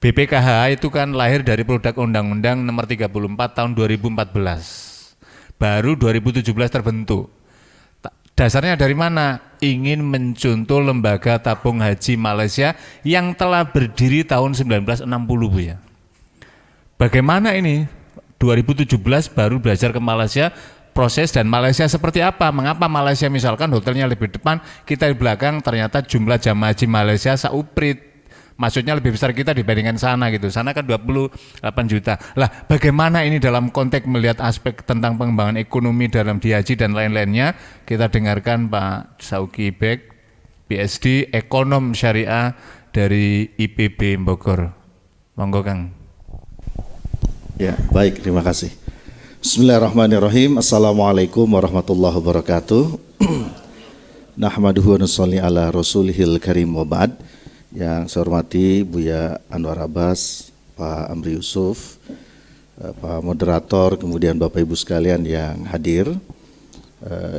BPKH itu kan lahir dari produk Undang-Undang Nomor 34 Tahun 2014. Baru 2017 terbentuk. Dasarnya dari mana? Ingin mencontoh lembaga tabung haji Malaysia yang telah berdiri tahun 1960, Bu ya. Bagaimana ini? 2017 baru belajar ke Malaysia, proses dan Malaysia seperti apa? Mengapa Malaysia misalkan hotelnya lebih depan, kita di belakang, ternyata jumlah jamaah haji Malaysia sauprit. Maksudnya lebih besar kita dibandingkan sana gitu. Sana kan 28 juta. Lah bagaimana ini dalam konteks melihat aspek tentang pengembangan ekonomi dalam di haji dan lain-lainnya? Kita dengarkan Pak Sauki Bek, PSD, Ekonom Syariah dari IPB Bogor. Monggo Kang. Ya, baik, terima kasih. Bismillahirrahmanirrahim. Assalamualaikum warahmatullahi wabarakatuh. Nahmaduhu wa nusalli ala rasulihil karim wa ba'd. Yang saya hormati Buya Anwar Abbas, Pak Amri Yusuf, Pak Moderator, kemudian Bapak Ibu sekalian yang hadir.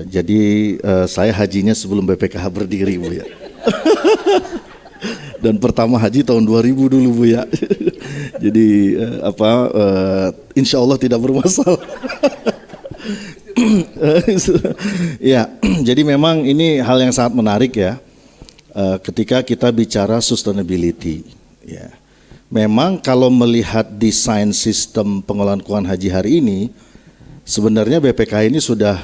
Jadi saya hajinya sebelum BPKH berdiri, Bu ya. Dan pertama haji tahun 2000 dulu, Bu ya. Jadi insya Allah tidak bermasalah. Ya, jadi memang ini hal yang sangat menarik ya. Ketika kita bicara sustainability, ya, memang kalau melihat desain sistem pengelolaan keuangan haji hari ini, sebenarnya BPKH ini sudah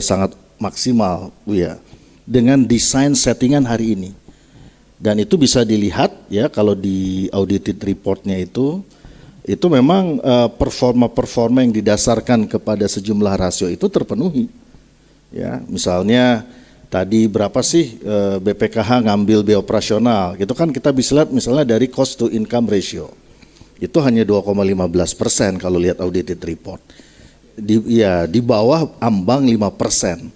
sangat maksimal, Bu ya, dengan desain settingan hari ini, dan itu bisa dilihat ya kalau di audited reportnya itu memang performa yang didasarkan kepada sejumlah rasio itu terpenuhi, ya, misalnya. Tadi berapa sih BPKH ngambil biaya operasional, gitu kan kita bisa lihat misalnya dari cost to income ratio, itu hanya 2,15% kalau lihat audited report, di bawah ambang 5%,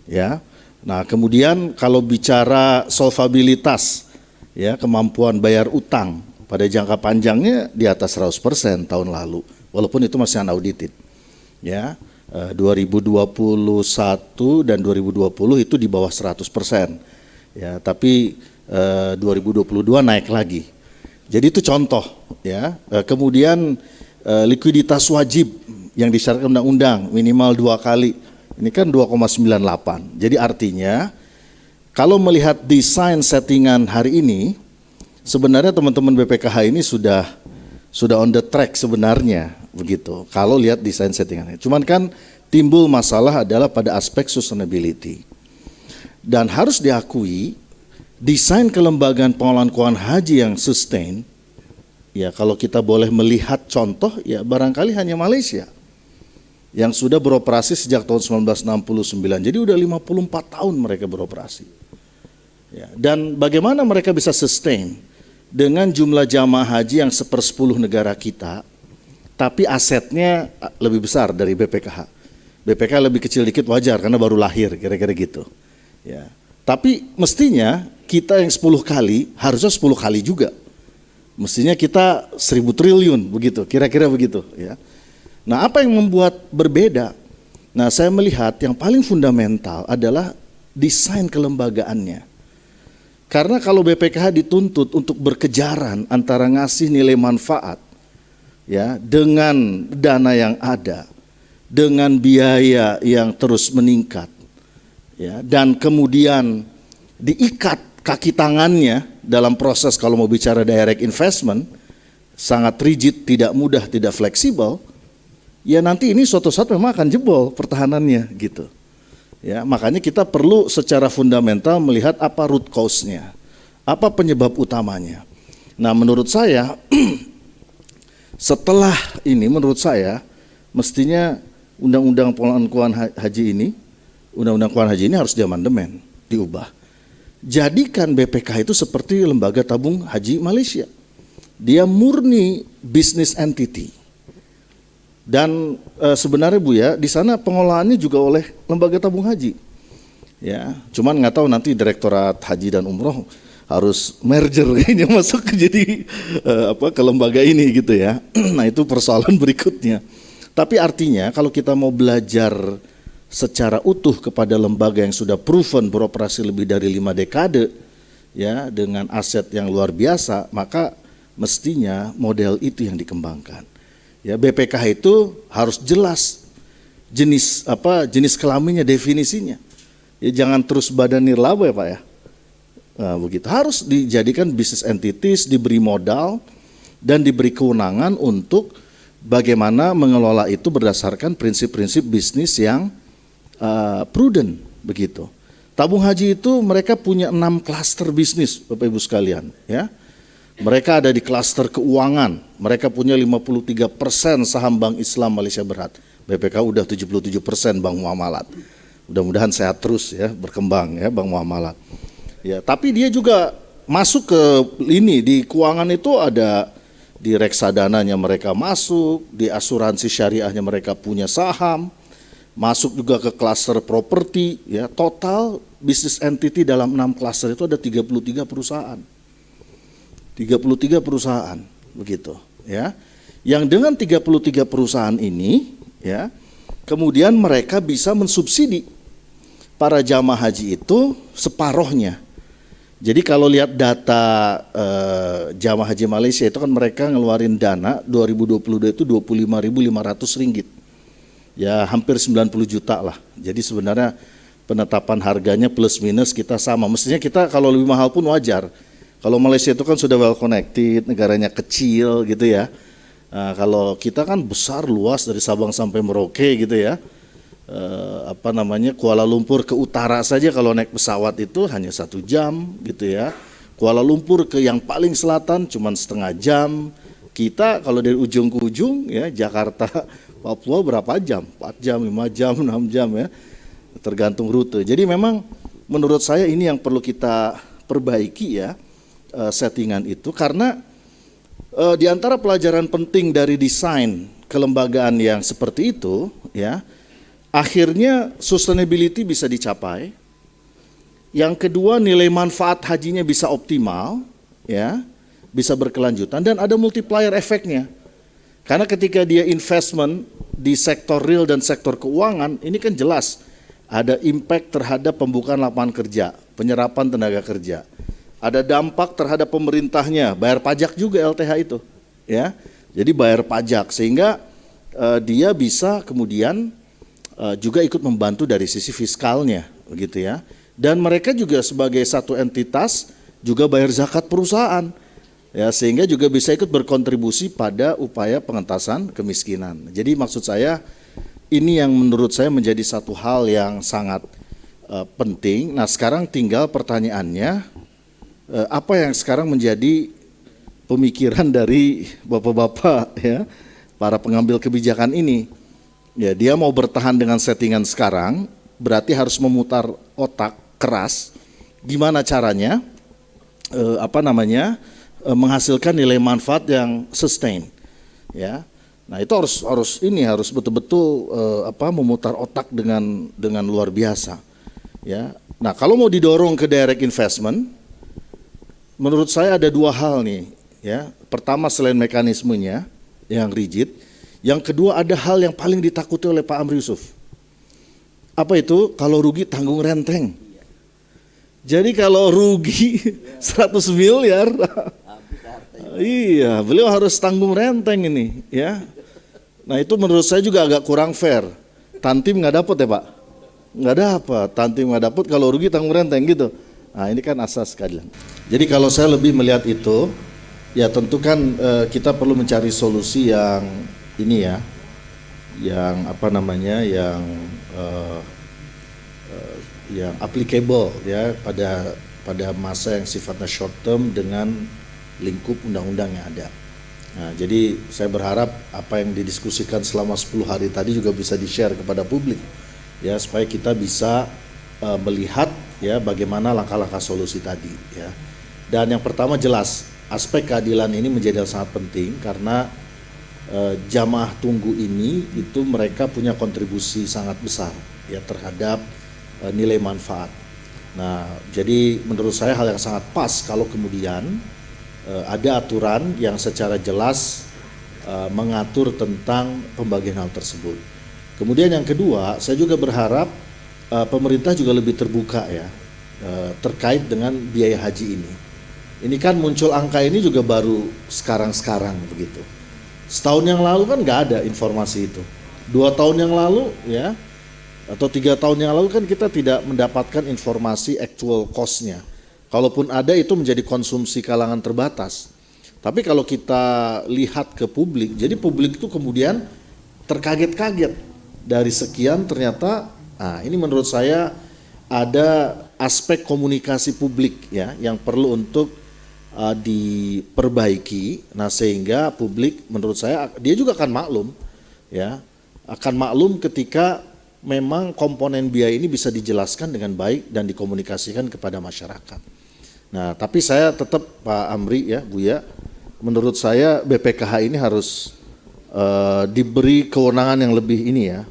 ya. Nah kemudian kalau bicara solvabilitas, ya, kemampuan bayar utang pada jangka panjangnya di atas 100% tahun lalu, walaupun itu masih unaudited, ya. 2021 dan 2020 itu di bawah 100%, ya, tapi 2022 naik lagi. Jadi itu contoh, ya. Kemudian likuiditas wajib yang disyaratkan undang-undang minimal 2 kali, ini kan 2,98. Jadi artinya kalau melihat desain settingan hari ini, sebenarnya teman-teman BPKH ini sudah on the track sebenarnya, begitu. Kalau lihat desain settingannya, cuman kan timbul masalah adalah pada aspek sustainability. Dan harus diakui, desain kelembagaan pengelolaan keuangan haji yang sustain, ya kalau kita boleh melihat contoh, ya barangkali hanya Malaysia yang sudah beroperasi sejak tahun 1969. Jadi udah 54 tahun mereka beroperasi. Ya, dan bagaimana mereka bisa sustain dengan jumlah jamaah haji yang 1/10 negara kita, tapi asetnya lebih besar dari BPKH. BPKH lebih kecil dikit wajar karena baru lahir, kira-kira gitu. Ya. Tapi mestinya kita yang 10 kali harusnya 10 kali juga. Mestinya kita 1000 triliun begitu, kira-kira begitu. Ya. Nah apa yang membuat berbeda? Nah saya melihat yang paling fundamental adalah desain kelembagaannya. Karena kalau BPKH dituntut untuk berkejaran antara ngasih nilai manfaat, ya, dengan dana yang ada, dengan biaya yang terus meningkat, ya, dan kemudian diikat kaki tangannya dalam proses kalau mau bicara direct investment, sangat rigid, tidak mudah, tidak fleksibel, ya nanti ini suatu saat memang akan jebol pertahanannya gitu. Ya, makanya kita perlu secara fundamental melihat apa root cause-nya, apa penyebab utamanya. Nah menurut saya setelah ini menurut saya mestinya Undang-Undang Pengelolaan Keuangan Haji ini, Undang-Undang Keuangan Haji ini harus diamandemen, diubah. Jadikan BPKH itu seperti lembaga tabung haji Malaysia. Dia murni business entity. Dan sebenarnya Bu ya, di sana pengelolaannya juga oleh lembaga tabung haji. Ya, cuman nggak tahu nanti Direktorat Haji dan Umroh harus merger kayaknya masuk ke jadi ke lembaga ini gitu ya. Nah itu persoalan berikutnya. Tapi artinya kalau kita mau belajar secara utuh kepada lembaga yang sudah proven beroperasi lebih dari 5 dekade, ya, dengan aset yang luar biasa, maka mestinya model itu yang dikembangkan. Ya, BPKH itu harus jelas jenis kelaminnya, definisinya. Ya, jangan terus badan nirlaba ya Pak ya. Nah, begitu harus dijadikan business entities, diberi modal dan diberi kewenangan untuk bagaimana mengelola itu berdasarkan prinsip-prinsip bisnis yang prudent begitu. Tabung haji itu mereka punya 6 klaster bisnis Bapak Ibu sekalian ya. Mereka ada di klaster keuangan, mereka punya 53% saham Bank Islam Malaysia Berhad. BPK udah 77% Bank Muamalat. Mudah-mudahan sehat terus ya, berkembang ya Bank Muamalat. Ya, tapi dia juga masuk ke ini di keuangan itu ada di reksadananya mereka masuk, di asuransi syariahnya mereka punya saham, masuk juga ke klaster properti ya. Total business entity dalam 6 klaster itu ada 33 perusahaan. 33 perusahaan begitu ya. Yang dengan 33 perusahaan ini ya, kemudian mereka bisa mensubsidi para jamaah haji itu separohnya. Jadi kalau lihat data jamaah haji Malaysia itu kan mereka ngeluarin dana 2022 itu 25.500 ringgit. Ya hampir 90 juta lah. Jadi sebenarnya penetapan harganya plus minus kita sama. Mestinya kita kalau lebih mahal pun wajar. Kalau Malaysia itu kan sudah well connected, negaranya kecil gitu ya. Nah, kalau kita kan besar luas dari Sabang sampai Merauke gitu ya. Kuala Lumpur ke utara saja kalau naik pesawat itu hanya 1 jam gitu ya. Kuala Lumpur ke yang paling selatan cuma setengah jam. Kita kalau dari ujung ke ujung ya Jakarta Papua berapa jam? 4 jam, 5 jam, 6 jam ya. Tergantung rute. Jadi memang menurut saya ini yang perlu kita perbaiki ya settingan itu, karena di antara pelajaran penting dari desain kelembagaan yang seperti itu ya, akhirnya sustainability bisa dicapai. Yang kedua, nilai manfaat hajinya bisa optimal ya, bisa berkelanjutan dan ada multiplier efeknya. Karena ketika dia investment di sektor real dan sektor keuangan, ini kan jelas ada impact terhadap pembukaan lapangan kerja, penyerapan tenaga kerja. Ada dampak terhadap pemerintahnya, bayar pajak juga LTH itu, ya. Jadi bayar pajak sehingga dia bisa kemudian juga ikut membantu dari sisi fiskalnya, begitu ya. Dan mereka juga sebagai satu entitas juga bayar zakat perusahaan, ya, sehingga juga bisa ikut berkontribusi pada upaya pengentasan kemiskinan. Jadi maksud saya ini yang menurut saya menjadi satu hal yang sangat penting. Nah sekarang tinggal pertanyaannya, apa yang sekarang menjadi pemikiran dari bapak-bapak ya, para pengambil kebijakan ini. Ya, dia mau bertahan dengan settingan sekarang, berarti harus memutar otak keras gimana caranya menghasilkan nilai manfaat yang sustain. Ya. Nah, itu harus betul-betul memutar otak dengan luar biasa. Ya. Nah, kalau mau didorong ke direct investment, menurut saya ada 2 hal nih, ya. Pertama selain mekanismenya yang rigid, yang kedua ada hal yang paling ditakuti oleh Pak Amri Yusuf. Apa itu? Kalau rugi tanggung renteng. Jadi kalau rugi 100 miliar, iya, beliau harus tanggung renteng ini, ya. Nah itu menurut saya juga agak kurang fair. Tantim nggak dapat ya Pak? Nggak dapat, tantim nggak dapat, kalau rugi tanggung renteng gitu. Nah ini kan asas keadilan. Jadi kalau saya lebih melihat itu, ya tentu kan kita perlu mencari solusi yang ini ya, yang yang applicable ya pada masa yang sifatnya short term dengan lingkup undang-undang yang ada. Nah, jadi saya berharap apa yang didiskusikan selama 10 hari tadi juga bisa di-share kepada publik ya, supaya kita bisa melihat ya bagaimana langkah-langkah solusi tadi ya. Dan yang pertama jelas aspek keadilan ini menjadi sangat penting karena jamaah tunggu ini itu mereka punya kontribusi sangat besar ya terhadap nilai manfaat. Nah, jadi menurut saya hal yang sangat pas kalau kemudian ada aturan yang secara jelas mengatur tentang pembagian hal tersebut. Kemudian yang kedua, saya juga berharap pemerintah juga lebih terbuka ya terkait dengan biaya haji ini. Ini kan muncul angka ini juga baru sekarang-sekarang begitu. Setahun yang lalu kan nggak ada informasi itu. 2 tahun yang lalu ya, atau 3 tahun yang lalu kan kita tidak mendapatkan informasi actual cost-nya. Kalaupun ada itu menjadi konsumsi kalangan terbatas. Tapi kalau kita lihat ke publik, jadi publik itu kemudian terkaget-kaget dari sekian ternyata, nah ini menurut saya ada aspek komunikasi publik ya yang perlu untuk diperbaiki. Nah sehingga publik menurut saya dia juga akan maklum ya, akan maklum ketika memang komponen biaya ini bisa dijelaskan dengan baik dan dikomunikasikan kepada masyarakat. Nah tapi saya tetap Pak Amri ya Buya, menurut saya BPKH ini harus diberi kewenangan yang lebih ini ya,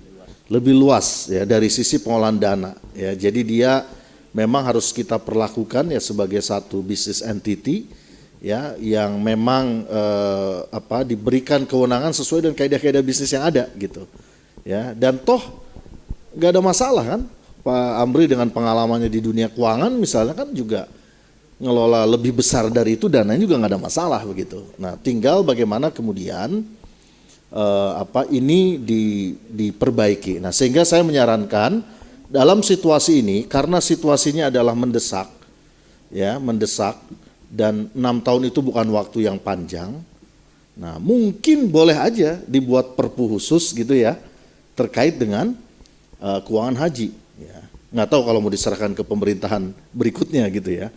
lebih luas ya dari sisi pengolahan dana ya. Jadi dia memang harus kita perlakukan ya sebagai satu business entity ya yang memang diberikan kewenangan sesuai dengan kaidah-kaidah bisnis yang ada gitu ya. Dan toh nggak ada masalah kan Pak Amri dengan pengalamannya di dunia keuangan misalnya kan juga ngelola lebih besar dari itu, dananya juga nggak ada masalah begitu. Nah tinggal bagaimana kemudian ini diperbaiki. Nah sehingga saya menyarankan dalam situasi ini, karena situasinya adalah mendesak ya, mendesak dan 6 tahun itu bukan waktu yang panjang. Nah mungkin boleh aja dibuat perpu khusus gitu ya terkait dengan keuangan haji ya. Nggak tahu kalau mau diserahkan ke pemerintahan berikutnya gitu ya.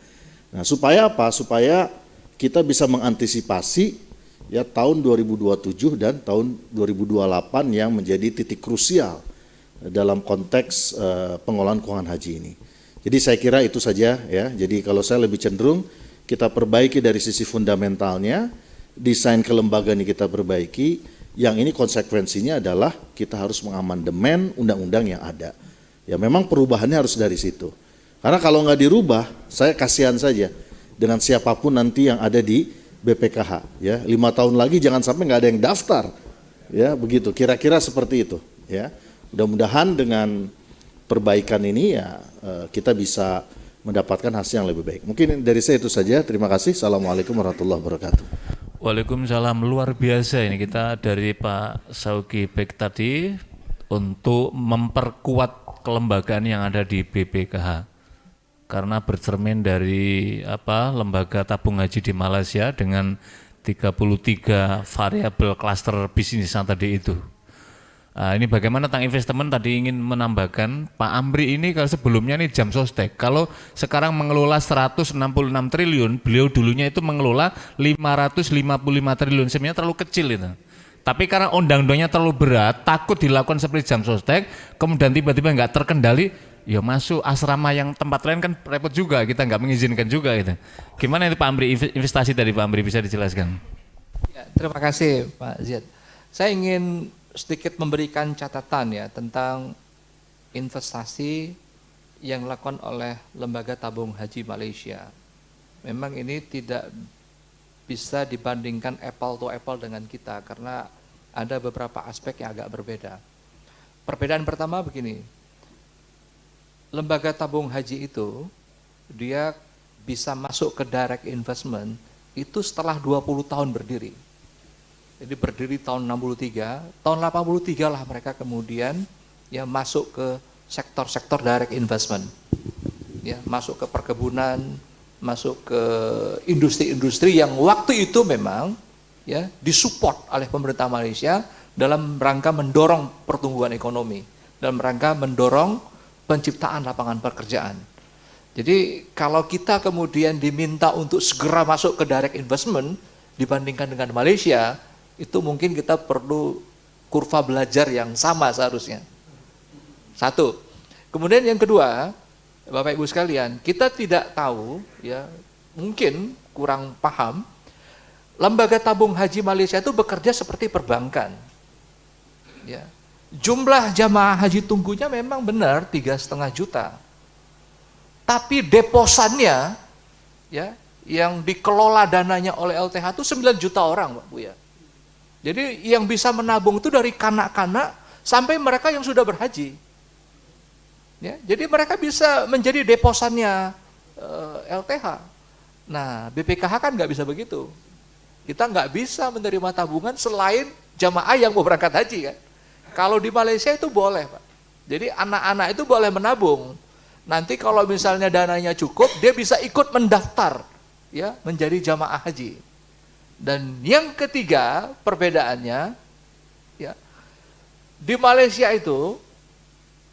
Nah supaya apa? Supaya kita bisa mengantisipasi ya tahun 2027 dan tahun 2028 yang menjadi titik krusial dalam konteks pengolahan keuangan haji ini. Jadi saya kira itu saja ya. Jadi kalau saya lebih cenderung kita perbaiki dari sisi fundamentalnya, desain kelembagaan ini kita perbaiki. Yang ini konsekuensinya adalah kita harus mengamandemen undang-undang yang ada. Ya memang perubahannya harus dari situ. Karena kalau nggak dirubah, saya kasihan saja dengan siapapun nanti yang ada di BPKH. Ya, 5 tahun lagi jangan sampai nggak ada yang daftar. Ya, begitu. Kira-kira seperti itu. Ya, mudah-mudahan dengan perbaikan ini ya kita bisa mendapatkan hasil yang lebih baik. Mungkin dari saya itu saja. Terima kasih. Assalamualaikum warahmatullahi wabarakatuh. Waalaikumsalam, luar biasa ini kita dari Pak Saugi Bek tadi untuk memperkuat kelembagaan yang ada di BPKH. Karena bercermin dari lembaga tabung haji di Malaysia dengan 33 variabel klaster bisnis yang tadi itu. Ini bagaimana tentang investment tadi ingin menambahkan Pak Amri ini kalau sebelumnya nih Jam Sostek, kalau sekarang mengelola 166 triliun, beliau dulunya itu mengelola 555 triliun, sebenarnya terlalu kecil itu. Tapi karena undang-undangnya terlalu berat, takut dilakukan seperti Jam Sostek, kemudian tiba-tiba nggak terkendali, ya masuk asrama yang tempat lain kan repot juga, kita nggak mengizinkan juga gitu. Gimana itu Pak Amri, investasi tadi Pak Amri bisa dijelaskan? Ya, terima kasih Pak Ziad. Saya ingin sedikit memberikan catatan ya tentang investasi yang dilakukan oleh Lembaga Tabung Haji Malaysia. Memang ini tidak bisa dibandingkan apple to apple dengan kita karena ada beberapa aspek yang agak berbeda. Perbedaan pertama begini, lembaga tabung haji itu dia bisa masuk ke direct investment itu setelah 20 tahun berdiri. Jadi berdiri tahun 63, tahun 83 lah mereka kemudian ya masuk ke sektor-sektor direct investment. Ya, masuk ke perkebunan, masuk ke industri-industri yang waktu itu memang ya disupport oleh pemerintah Malaysia dalam rangka mendorong pertumbuhan ekonomi, dalam rangka mendorong penciptaan lapangan pekerjaan. Jadi kalau kita kemudian diminta untuk segera masuk ke direct investment dibandingkan dengan Malaysia, itu mungkin kita perlu kurva belajar yang sama seharusnya. Satu. Kemudian yang kedua, Bapak Ibu sekalian, kita tidak tahu ya, mungkin kurang paham, lembaga tabung haji Malaysia itu bekerja seperti perbankan. Ya. Jumlah jamaah haji tunggunya memang benar 3,5 juta. Tapi deposannya ya yang dikelola dananya oleh LTH itu 9 juta orang, Pak Bu ya. Jadi yang bisa menabung itu dari kanak-kanak sampai mereka yang sudah berhaji. Ya, jadi mereka bisa menjadi deposannya LTH. Nah, BPKH kan nggak bisa begitu. Kita nggak bisa menerima tabungan selain jamaah yang mau berangkat haji kan. Kalau di Malaysia itu boleh, Pak. Jadi anak-anak itu boleh menabung. Nanti kalau misalnya dananya cukup, dia bisa ikut mendaftar ya menjadi jamaah haji. Dan yang ketiga perbedaannya, ya di Malaysia itu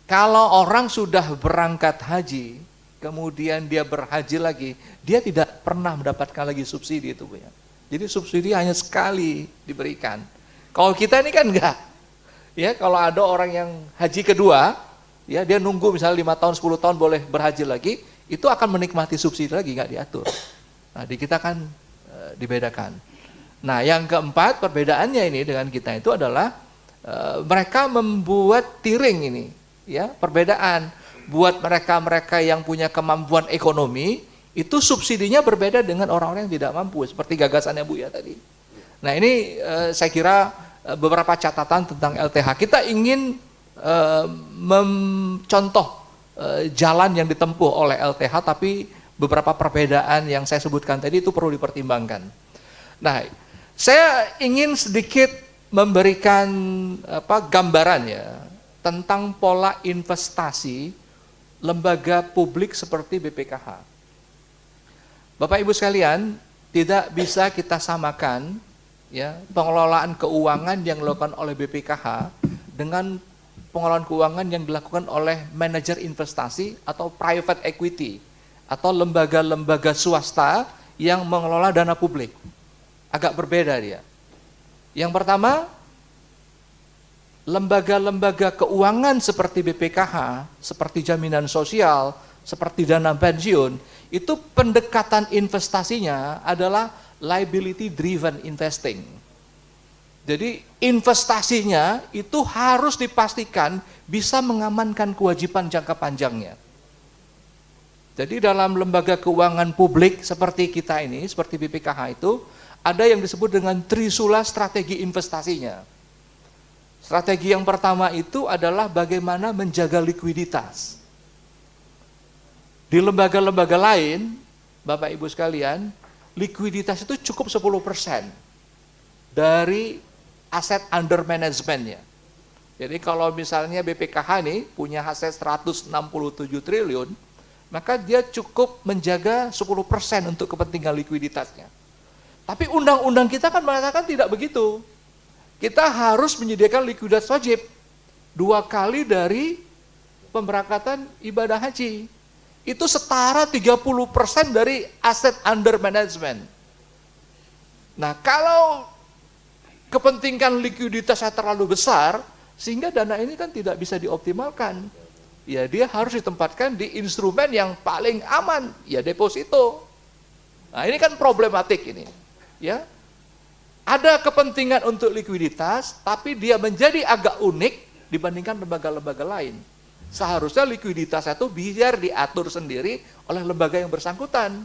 kalau orang sudah berangkat haji, kemudian dia berhaji lagi, dia tidak pernah mendapatkan lagi subsidi itu, Bu ya. Jadi subsidi hanya sekali diberikan. Kalau kita ini kan enggak. Ya, kalau ada orang yang haji kedua, ya dia nunggu misalnya 5 tahun, 10 tahun boleh berhaji lagi, itu akan menikmati subsidi lagi, enggak diatur. Nah, di kita kan dibedakan. Nah, yang keempat perbedaannya ini dengan kita itu adalah mereka membuat tiring ini, ya, perbedaan. Buat mereka-mereka yang punya kemampuan ekonomi, itu subsidinya berbeda dengan orang-orang yang tidak mampu, seperti gagasannya Bu ya tadi. Nah, ini saya kira beberapa catatan tentang LTH. Kita ingin mencontoh jalan yang ditempuh oleh LTH, tapi beberapa perbedaan yang saya sebutkan tadi itu perlu dipertimbangkan. Nah, saya ingin sedikit memberikan gambaran ya tentang pola investasi lembaga publik seperti BPKH. Bapak Ibu sekalian, tidak bisa kita samakan ya pengelolaan keuangan yang dilakukan oleh BPKH dengan pengelolaan keuangan yang dilakukan oleh manajer investasi atau private equity atau lembaga-lembaga swasta yang mengelola dana publik. Agak berbeda dia. Yang pertama, lembaga-lembaga keuangan seperti BPKH, seperti jaminan sosial, seperti dana pensiun, itu pendekatan investasinya adalah liability driven investing. Jadi investasinya itu harus dipastikan bisa mengamankan kewajiban jangka panjangnya. Jadi dalam lembaga keuangan publik seperti kita ini, seperti BPKH itu, ada yang disebut dengan trisula strategi investasinya. Strategi yang pertama itu adalah bagaimana menjaga likuiditas. Di lembaga-lembaga lain, Bapak Ibu sekalian, likuiditas itu cukup 10% dari aset under managementnya. Jadi kalau misalnya BPKH nih punya aset 167 triliun, maka dia cukup menjaga 10% untuk kepentingan likuiditasnya. Tapi undang-undang kita kan mengatakan tidak begitu. Kita harus menyediakan likuiditas wajib 2 kali dari pemberangkatan ibadah haji. Itu setara 30% dari aset under management. Nah, kalau kepentingan likuiditasnya terlalu besar, sehingga dana ini kan tidak bisa dioptimalkan. Ya, dia harus ditempatkan di instrumen yang paling aman, ya deposito. Nah, ini kan problematik ini. Ya, ada kepentingan untuk likuiditas, tapi dia menjadi agak unik dibandingkan lembaga-lembaga lain. Seharusnya likuiditas itu biar diatur sendiri oleh lembaga yang bersangkutan.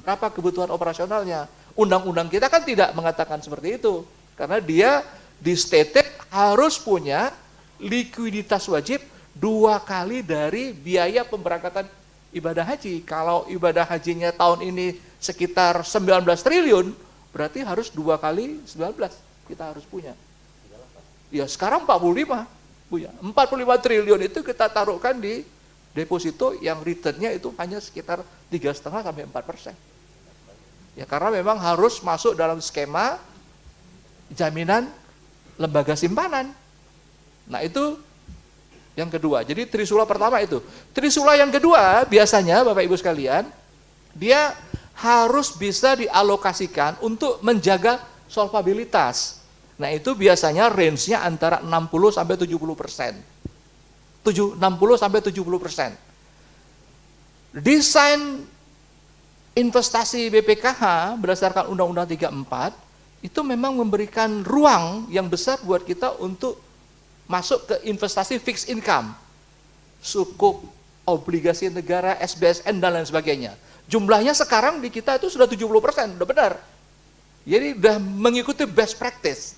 Berapa kebutuhan operasionalnya. Undang-undang kita kan tidak mengatakan seperti itu. Karena dia di-stated harus punya likuiditas wajib 2 kali dari biaya pemberangkatan ibadah haji. Kalau ibadah hajinya tahun ini sekitar 19 triliun, berarti harus 2 kali 19 kita harus punya. Ya sekarang 45. Ya, 45 triliun itu kita taruhkan di deposito yang returnnya itu hanya sekitar 3,5 sampai 4%. Ya karena memang harus masuk dalam skema jaminan lembaga simpanan. Nah itu yang kedua. Jadi trisula pertama itu. Trisula yang kedua biasanya Bapak Ibu sekalian, dia harus bisa dialokasikan untuk menjaga solvabilitas. Nah itu biasanya range-nya antara 60 sampai 70%. 60 sampai 70%. Desain investasi BPKH berdasarkan Undang-Undang 34 itu memang memberikan ruang yang besar buat kita untuk masuk ke investasi fixed income, sukuk, obligasi negara, SBSN dan lain sebagainya. Jumlahnya sekarang di kita itu sudah 70%, udah benar. Jadi sudah mengikuti best practice.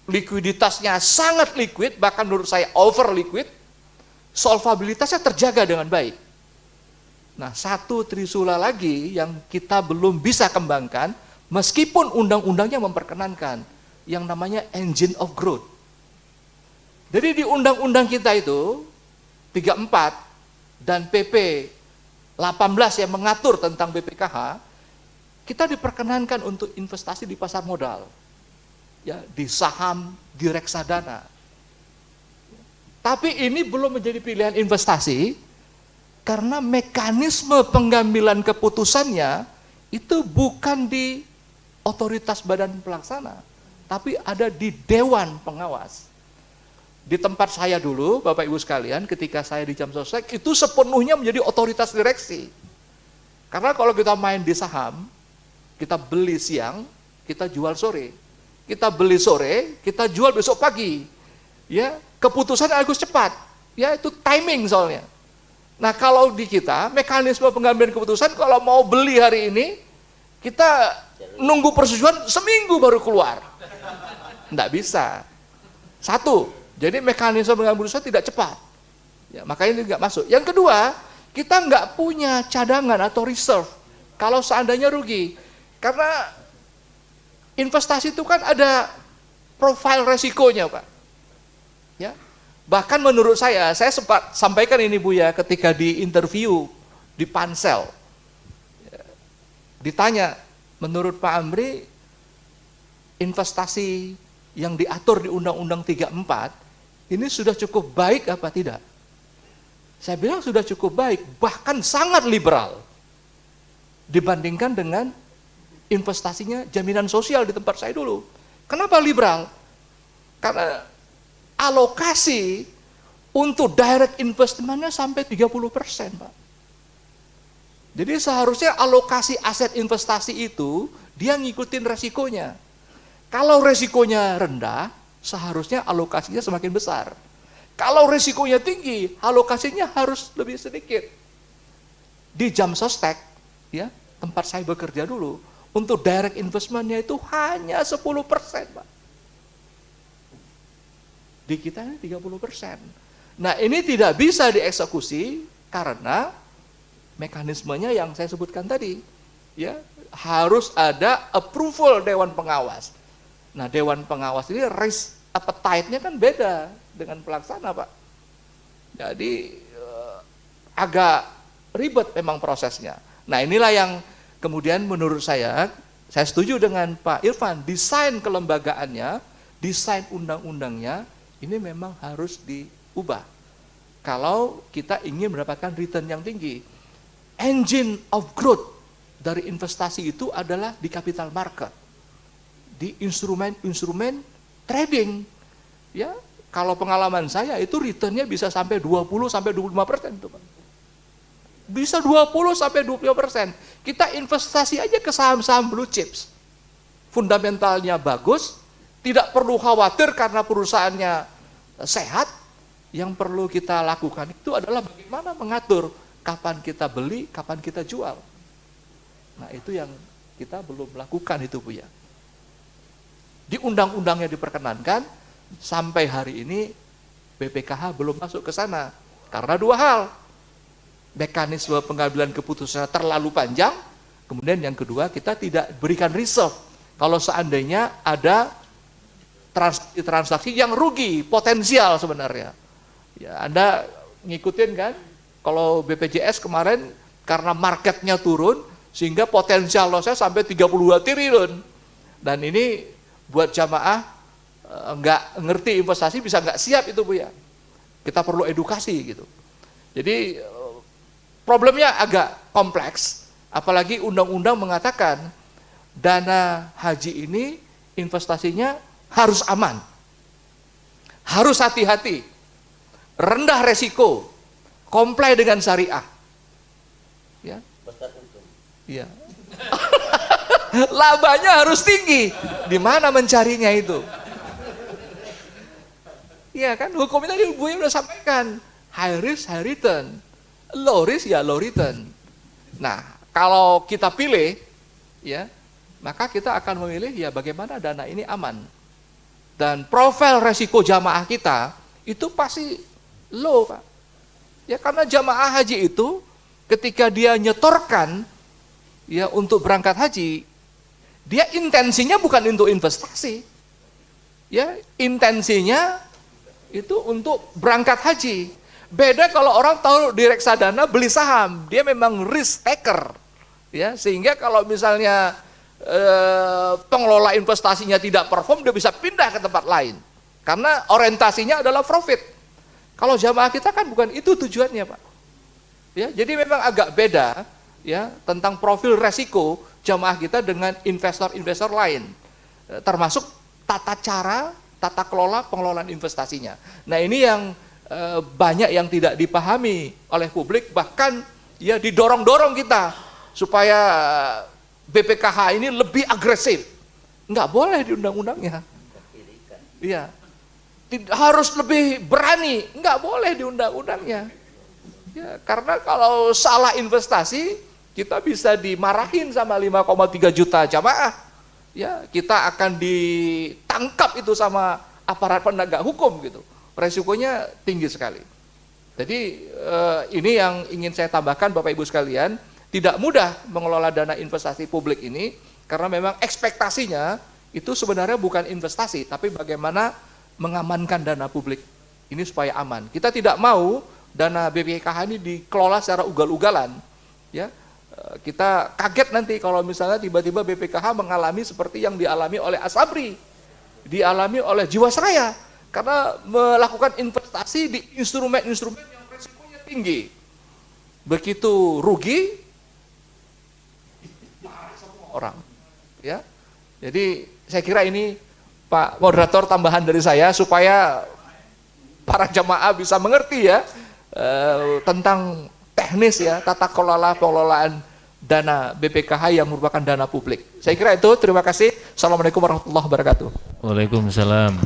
Likuiditasnya sangat liquid, bahkan menurut saya over liquid, solvabilitasnya terjaga dengan baik. Nah, satu trisula lagi yang kita belum bisa kembangkan, meskipun undang-undangnya memperkenankan, yang namanya engine of growth. Jadi di undang-undang kita itu, 34 dan PP 18 yang mengatur tentang BPKH, kita diperkenankan untuk investasi di pasar modal, ya, di saham, di reksadana. Tapi ini belum menjadi pilihan investasi, karena mekanisme pengambilan keputusannya itu bukan di otoritas badan pelaksana, tapi ada di Dewan Pengawas. Di tempat saya dulu, Bapak Ibu sekalian, ketika saya di Jam Sostek, itu sepenuhnya menjadi otoritas direksi. Karena kalau kita main di saham, kita beli siang, kita jual sore. Kita beli sore, kita jual besok pagi. Ya, keputusan harus cepat. Ya, itu timing soalnya. Nah, kalau di kita, mekanisme pengambilan keputusan, kalau mau beli hari ini, kita nunggu persetujuan seminggu baru keluar. Nggak bisa. Satu, jadi mekanisme pengambilan keputusan tidak cepat. Ya, makanya ini nggak masuk. Yang kedua, kita nggak punya cadangan atau reserve kalau seandainya rugi. Karena investasi itu kan ada profil resikonya, Pak. Ya. Bahkan menurut saya sempat sampaikan ini Buya ketika di interview di Pansel. Ditanya, menurut Pak Amri, investasi yang diatur di Undang-Undang 34, ini sudah cukup baik apa tidak? Saya bilang sudah cukup baik, bahkan sangat liberal. Dibandingkan dengan investasinya jaminan sosial di tempat saya dulu. Kenapa liberal? Karena alokasi untuk direct investmentnya sampai 30%, Pak. Jadi seharusnya alokasi aset investasi itu dia ngikutin resikonya. Kalau resikonya rendah, seharusnya alokasinya semakin besar. Kalau resikonya tinggi, alokasinya harus lebih sedikit. Di Jam Sostek, ya, tempat saya bekerja dulu, untuk direct investmentnya itu hanya 10%, Pak. Di kita ini 30%. Nah, ini tidak bisa dieksekusi karena mekanismenya yang saya sebutkan tadi. Ya, harus ada approval Dewan Pengawas. Nah, Dewan Pengawas ini risk appetite-nya kan beda dengan pelaksana, Pak. Jadi agak ribet memang prosesnya. Nah, inilah yang kemudian menurut saya setuju dengan Pak Irfan, desain kelembagaannya, desain undang-undangnya, ini memang harus diubah. Kalau kita ingin mendapatkan return yang tinggi. Engine of growth dari investasi itu adalah di capital market. Di instrumen-instrumen trading. Ya, kalau pengalaman saya itu returnnya bisa sampai 20-25% itu, Pak. Bisa 20-25%. Kita investasi aja ke saham-saham blue chips. Fundamentalnya bagus, tidak perlu khawatir karena perusahaannya sehat. Yang perlu kita lakukan itu adalah bagaimana mengatur kapan kita beli, kapan kita jual. Nah, itu yang kita belum lakukan itu, Bu, ya. Di undang-undangnya diperkenankan, sampai hari ini BPKH belum masuk ke sana. Karena dua hal. Mekanisme pengambilan keputusan terlalu panjang, kemudian yang kedua kita tidak berikan reserve. Kalau seandainya ada transaksi yang rugi, potensial sebenarnya. Ya, Anda ngikutin kan, kalau BPJS kemarin karena marketnya turun, sehingga potensial lossnya sampai 32 triliun. Dan ini buat jamaah nggak ngerti investasi bisa nggak siap itu, Bu, ya. Kita perlu edukasi gitu. Jadi problemnya agak kompleks, apalagi undang-undang mengatakan dana haji ini investasinya harus aman, harus hati-hati, rendah resiko, comply dengan syariah. Ya. Iya. Labanya harus tinggi. Di mana mencarinya itu? Iya kan, hukum itu tadi Bu udah sampaikan, high risk, high return. Low risk ya low return. Nah, kalau kita pilih, ya, maka kita akan memilih ya bagaimana dana ini aman. Dan profil resiko jamaah kita itu pasti low, Pak. Ya karena jamaah haji itu ketika dia nyetorkan ya untuk berangkat haji, dia intensinya bukan untuk investasi. Ya, intensinya itu untuk berangkat haji. Beda kalau orang tahu di reksadana beli saham, dia memang risk taker. Ya, sehingga kalau misalnya pengelola investasinya tidak perform, dia bisa pindah ke tempat lain. Karena orientasinya adalah profit. Kalau jamaah kita kan bukan itu tujuannya, Pak. Ya, jadi memang agak beda ya tentang profil resiko jamaah kita dengan investor-investor lain. Termasuk tata kelola pengelolaan investasinya. Nah, ini yang banyak yang tidak dipahami oleh publik, bahkan ya didorong-dorong kita supaya BPKH ini lebih agresif. Nggak boleh di undang-undangnya. Iya. Harus lebih berani, nggak boleh di undang-undangnya. Ya, karena kalau salah investasi, kita bisa dimarahin sama 5,3 juta jamaah. Ya, kita akan ditangkap itu sama aparat penegak hukum gitu. Resikonya tinggi sekali. Jadi ini yang ingin saya tambahkan Bapak Ibu sekalian, tidak mudah mengelola dana investasi publik ini karena memang ekspektasinya itu sebenarnya bukan investasi, tapi bagaimana mengamankan dana publik ini supaya aman. Kita tidak mau dana BPKH ini dikelola secara ugal-ugalan. Ya. Kita kaget nanti kalau misalnya tiba-tiba BPKH mengalami seperti yang dialami oleh Asabri, dialami oleh Jiwasraya, karena melakukan investasi di instrumen-instrumen yang resikonya tinggi. Begitu rugi, marah semua orang. Ya, jadi saya kira ini Pak Moderator tambahan dari saya supaya para jamaah bisa mengerti ya tentang teknis ya tata kelola pengelolaan dana BPKH yang merupakan dana publik. Saya kira itu, terima kasih. Assalamualaikum warahmatullahi wabarakatuh. Waalaikumsalam.